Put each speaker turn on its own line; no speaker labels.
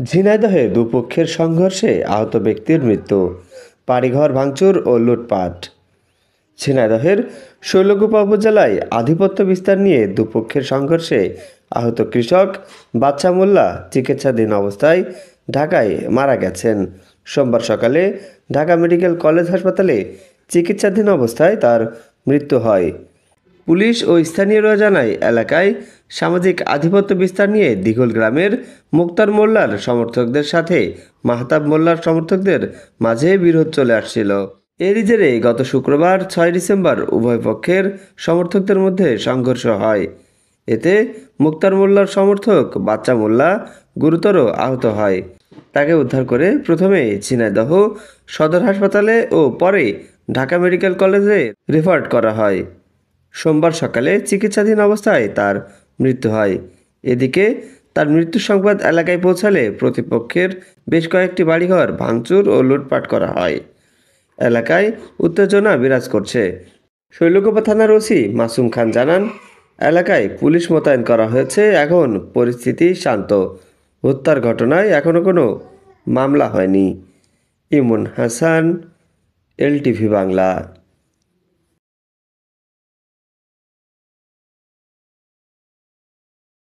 ঝিনাইদহে দুপক্ষের সংঘর্ষে আহত ব্যক্তির মৃত্যু, বাড়িঘর ভাঙচুর ও লুটপাট। ঝিনাইদহের শৈলকুপা উপজেলায় আধিপত্য বিস্তার নিয়ে দুপক্ষের সংঘর্ষে আহত কৃষক বাচ্চা মোল্লা চিকিৎসাধীন অবস্থায় ঢাকায় মারা গেছেন। সোমবার সকালে ঢাকা মেডিকেল কলেজ হাসপাতালে চিকিৎসাধীন অবস্থায় তার মৃত্যু হয়। পুলিশ ও স্থানীয়রা জানায়, এলাকায় সামাজিক আধিপত্য বিস্তার নিয়ে দিঘল গ্রামের মুক্তার মোল্লার সমর্থকদের সাথে মাহতাব মোল্লার সমর্থকদের মাঝে বিরোধ চলে আসছিল। এরই জেরে গত শুক্রবার ৬ ডিসেম্বর উভয় পক্ষের সমর্থকদের মধ্যে সংঘর্ষ হয়। এতে মুক্তার মোল্লার সমর্থক বাচ্চা মোল্লা গুরুতর আহত হয়। তাকে উদ্ধার করে প্রথমে ঝিনাইদহ সদর হাসপাতালে ও পরে ঢাকা মেডিকেল কলেজে রেফার করা হয়। সোমবার সকালে চিকিৎসাধীন অবস্থায় তার মৃত্যু হয়। এদিকে তার মৃত্যুর সংবাদ এলাকায় পৌঁছালে প্রতিপক্ষের বেশ কয়েকটি বাড়িঘর ভাঙচুর ও লুটপাট করা হয়। এলাকায় উত্তেজনা বিরাজ করছে। শৈলকুপা থানার ওসি মাসুম খান জানান, এলাকায় পুলিশ মোতায়েন করা হয়েছে, এখন পরিস্থিতি শান্ত। হত্যার ঘটনায় এখনও কোনো মামলা হয়নি। ইমন হাসান, LTV বাংলা।